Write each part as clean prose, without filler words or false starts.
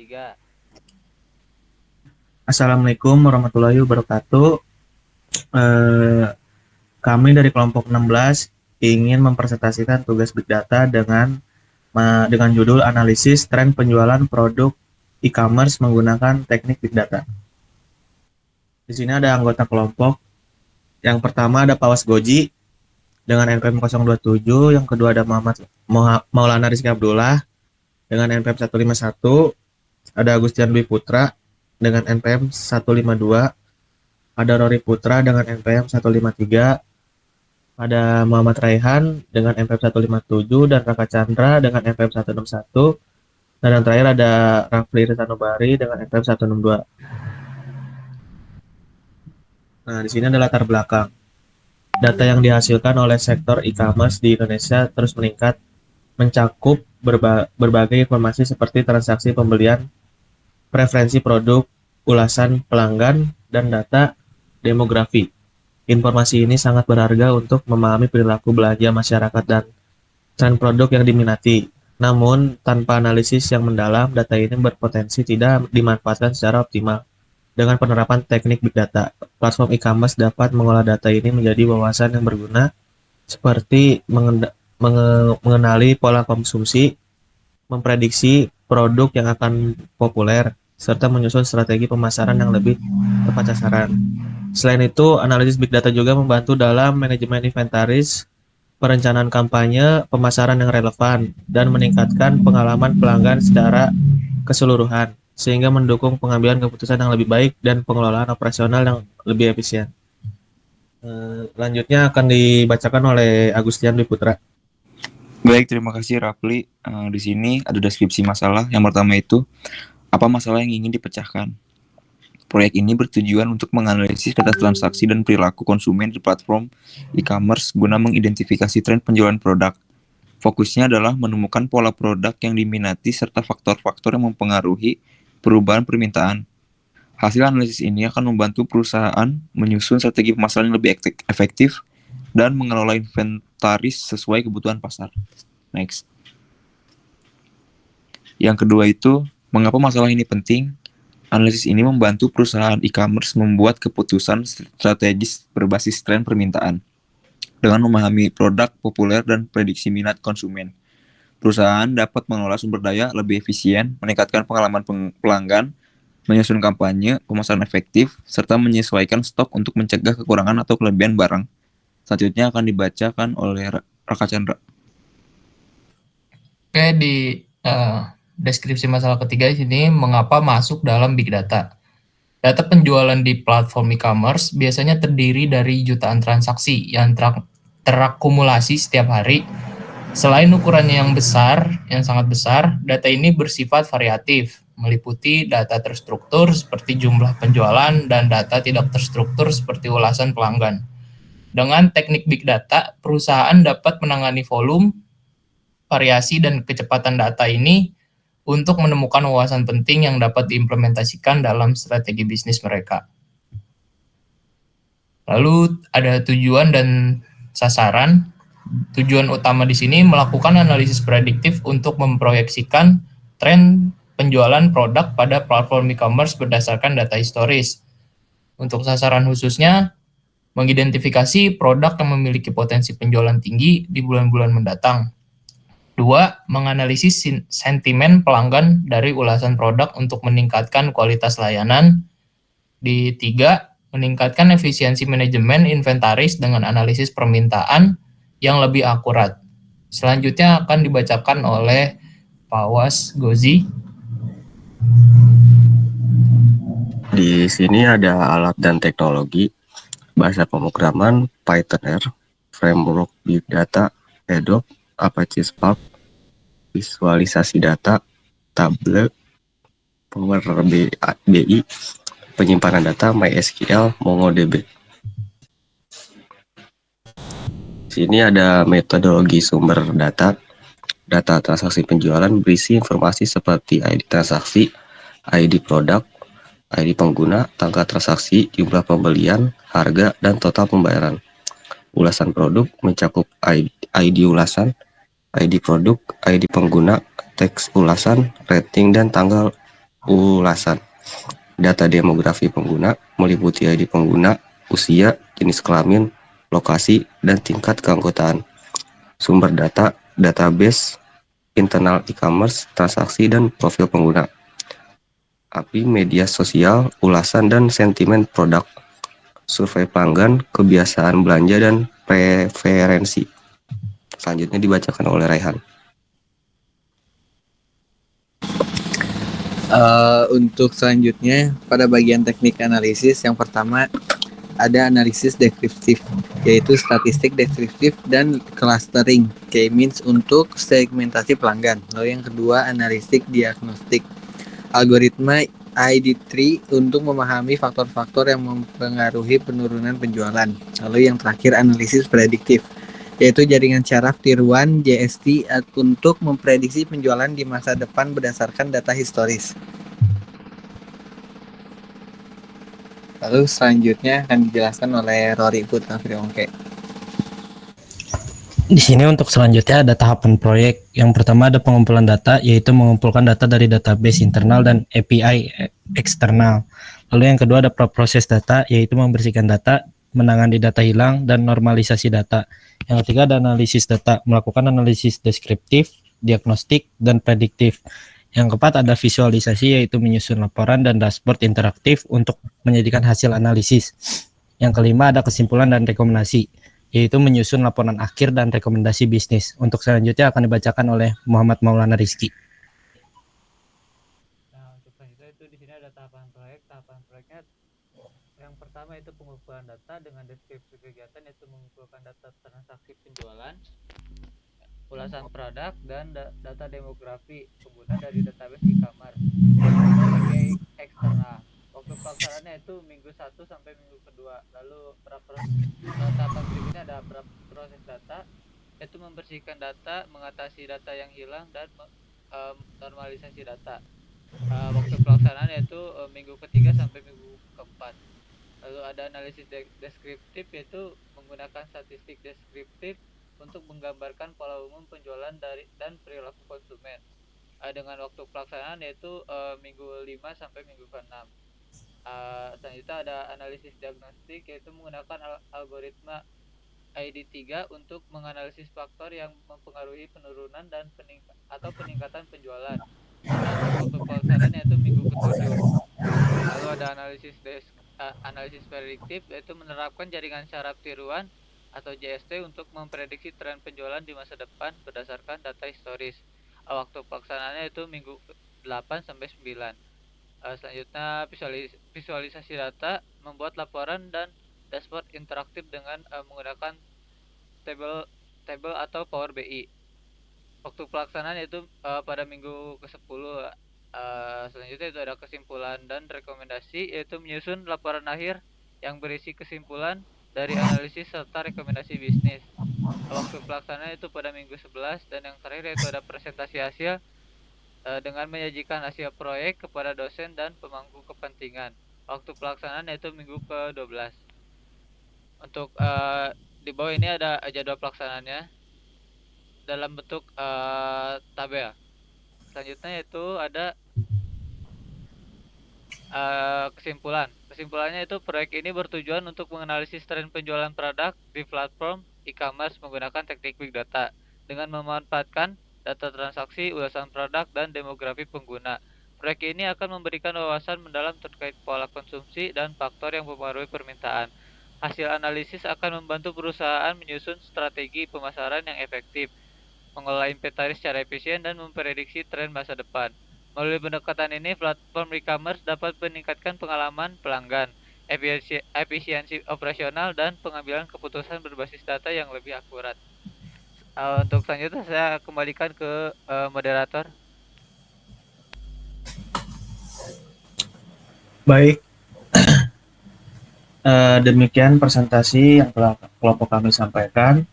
3. Assalamualaikum warahmatullahi wabarakatuh. Eh, Kami dari kelompok 16 ingin mempresentasikan tugas Big Data dengan judul analisis tren penjualan produk e-commerce menggunakan teknik Big Data. Di sini ada anggota kelompok. Yang pertama ada Pawas Goji dengan NPM 027, yang kedua ada Maulana Rizky Abdullah dengan NPM 151, ada Agustian Dwi Putra dengan NPM 152, ada Rory Putra dengan NPM 153, ada Muhammad Raihan dengan NPM 157 dan Raka Chandra dengan NPM 161. Dan yang terakhir ada Rafli Ritanobari dengan NPM 162. Nah, di sini ada latar belakang. Data yang dihasilkan oleh sektor e-commerce di Indonesia terus meningkat, mencakup berbagai informasi seperti transaksi pembelian, preferensi produk, ulasan pelanggan, dan data demografi. Informasi ini sangat berharga untuk memahami perilaku belanja masyarakat dan tren produk yang diminati. Namun, tanpa analisis yang mendalam, data ini berpotensi tidak dimanfaatkan secara optimal. Dengan penerapan teknik Big Data, platform e-commerce dapat mengolah data ini menjadi wawasan yang berguna, seperti mengenali pola konsumsi, memprediksi produk yang akan populer, serta menyusun strategi pemasaran yang lebih tepat sasaran. Selain itu, analisis Big Data juga membantu dalam manajemen inventaris, perencanaan kampanye, pemasaran yang relevan, dan meningkatkan pengalaman pelanggan secara keseluruhan, sehingga mendukung pengambilan keputusan yang lebih baik dan pengelolaan operasional yang lebih efisien. Selanjutnya akan dibacakan oleh Agustian Dwi Putra. Baik, terima kasih Rafli. Di sini ada deskripsi masalah. Yang pertama itu, apa masalah yang ingin dipecahkan? Proyek ini bertujuan untuk menganalisis data transaksi dan perilaku konsumen di platform e-commerce guna mengidentifikasi tren penjualan produk. Fokusnya adalah menemukan pola produk yang diminati serta faktor-faktor yang mempengaruhi perubahan permintaan. Hasil analisis ini akan membantu perusahaan menyusun strategi pemasaran yang lebih efektif dan mengelola inventaris sesuai kebutuhan pasar. Next. Yang kedua itu, mengapa masalah ini penting? Analisis ini membantu perusahaan e-commerce membuat keputusan strategis berbasis tren permintaan. Dengan memahami produk populer dan prediksi minat konsumen, perusahaan dapat mengelola sumber daya lebih efisien, meningkatkan pengalaman pelanggan, menyusun kampanye, pemasaran efektif, serta menyesuaikan stok untuk mencegah kekurangan atau kelebihan barang. Selanjutnya akan dibacakan oleh Raka Chandra. Oke, di deskripsi masalah ketiga di sini, mengapa masuk dalam Big Data. Data penjualan di platform e-commerce biasanya terdiri dari jutaan transaksi yang terakumulasi setiap hari. Selain ukurannya yang sangat besar, data ini bersifat variatif, meliputi data terstruktur seperti jumlah penjualan dan data tidak terstruktur seperti ulasan pelanggan. Dengan teknik Big Data, perusahaan dapat menangani volume, variasi, dan kecepatan data ini untuk menemukan wawasan penting yang dapat diimplementasikan dalam strategi bisnis mereka. Lalu ada tujuan dan sasaran. Tujuan utama di sini melakukan analisis prediktif untuk memproyeksikan tren penjualan produk pada platform e-commerce berdasarkan data historis. Untuk sasaran khususnya, mengidentifikasi produk yang memiliki potensi penjualan tinggi di bulan-bulan mendatang. 2. Menganalisis sentimen pelanggan dari ulasan produk untuk meningkatkan kualitas layanan. 3. Meningkatkan efisiensi manajemen inventaris dengan analisis permintaan yang lebih akurat. Selanjutnya akan dibacakan oleh Pawas Gozi. Di sini ada alat dan teknologi, bahasa pemrograman Python R, framework Big Data, Adobe, Apache Spark, visualisasi data, Tableau, Power BI, penyimpanan data MySQL, MongoDB. Sini ada metodologi sumber data. Data transaksi penjualan berisi informasi seperti ID transaksi, ID produk, ID pengguna, tanggal transaksi, jumlah pembelian, harga, dan total pembayaran. Ulasan produk mencakup ID ulasan, ID produk, ID pengguna, teks ulasan, rating, dan tanggal ulasan. Data demografi pengguna meliputi ID pengguna, usia, jenis kelamin, lokasi, dan tingkat keanggotaan. Sumber data, database, internal e-commerce, transaksi, dan profil pengguna. API media sosial, ulasan, dan sentimen produk. Survei pelanggan, kebiasaan belanja, dan preferensi. Selanjutnya dibacakan oleh Raihan. Untuk selanjutnya pada bagian teknik analisis, yang pertama ada analisis deskriptif, yaitu statistik deskriptif dan clustering k-means untuk segmentasi pelanggan. Lalu yang kedua analitik diagnostik, algoritma ID3 untuk memahami faktor-faktor yang mempengaruhi penurunan penjualan. Lalu yang terakhir analisis prediktif, yaitu jaringan syaraf Tier 1 JST untuk memprediksi penjualan di masa depan berdasarkan data historis. Lalu selanjutnya akan dijelaskan oleh Rory Putra Friongke. Di sini untuk selanjutnya ada tahapan proyek. Yang pertama ada pengumpulan data, yaitu mengumpulkan data dari database internal dan API eksternal. Lalu yang kedua ada proses data, yaitu membersihkan data, menangani data hilang, dan normalisasi data. Yang ketiga ada analisis data, melakukan analisis deskriptif, diagnostik, dan prediktif. Yang keempat ada visualisasi, yaitu menyusun laporan dan dashboard interaktif untuk menjadikan hasil analisis. Yang kelima ada kesimpulan dan rekomendasi, yaitu menyusun laporan akhir dan rekomendasi bisnis. Untuk selanjutnya akan dibacakan oleh Muhammad Maulana Rizky. Nah, untuk selanjutnya itu di sini ada tahapan proyek. Tahapan proyeknya yang pertama itu pengumpulan data dengan deskripsi kegiatan, yaitu mengumpulkan data transaksi penjualan, ulasan produk, dan data demografi pengguna dari database e-commerce sebagai eksternal. Waktu pelaksanaannya itu minggu 1 sampai minggu kedua. Lalu tahapan berikutnya ada proses data, yaitu membersihkan data, mengatasi data yang hilang, dan normalisasi data. Waktu pelaksanaan yaitu minggu ketiga sampai minggu keempat. Lalu ada analisis deskriptif, yaitu menggunakan statistik deskriptif untuk menggambarkan pola umum penjualan dan perilaku konsumen. Dengan waktu pelaksanaan yaitu minggu 5 sampai minggu ke-6. Selanjutnya ada analisis diagnostik, yaitu menggunakan algoritma ID3 untuk menganalisis faktor yang mempengaruhi penurunan dan peningkatan penjualan. Dan waktu pelaksanaan yaitu minggu ke-7. Lalu ada analisis prediktif, yaitu menerapkan jaringan syaraf tiruan atau JST untuk memprediksi tren penjualan di masa depan berdasarkan data historis. Waktu pelaksanaannya itu minggu 8 sampai 9. Selanjutnya visualisasi data, membuat laporan dan dashboard interaktif dengan menggunakan table atau Power BI. Waktu pelaksanaan yaitu pada minggu ke-10. Selanjutnya itu ada kesimpulan dan rekomendasi, yaitu menyusun laporan akhir yang berisi kesimpulan dari analisis serta rekomendasi bisnis. Waktu pelaksanaan itu pada minggu 11, dan yang terakhir yaitu ada presentasi hasil dengan menyajikan hasil proyek kepada dosen dan pemangku kepentingan. Waktu pelaksanaan yaitu minggu ke-12. Untuk di bawah ini ada jadwal pelaksanaannya dalam bentuk tabel. Selanjutnya yaitu ada Kesimpulannya itu proyek ini bertujuan untuk menganalisis tren penjualan produk di platform e-commerce menggunakan teknik big data dengan memanfaatkan data transaksi, ulasan produk, dan demografi pengguna. Proyek ini akan memberikan wawasan mendalam terkait pola konsumsi dan faktor yang mempengaruhi permintaan. Hasil analisis akan membantu perusahaan menyusun strategi pemasaran yang efektif, mengelola inventaris secara efisien, dan memprediksi tren masa depan. Melalui pendekatan ini, platform e-commerce dapat meningkatkan pengalaman pelanggan, efisiensi operasional, dan pengambilan keputusan berbasis data yang lebih akurat. Untuk selanjutnya saya kembalikan ke moderator. Baik, demikian presentasi yang telah kelompok kami sampaikan.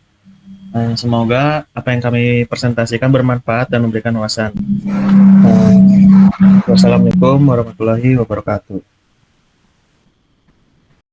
Semoga apa yang kami presentasikan bermanfaat dan memberikan wawasan. Wassalamualaikum warahmatullahi wabarakatuh.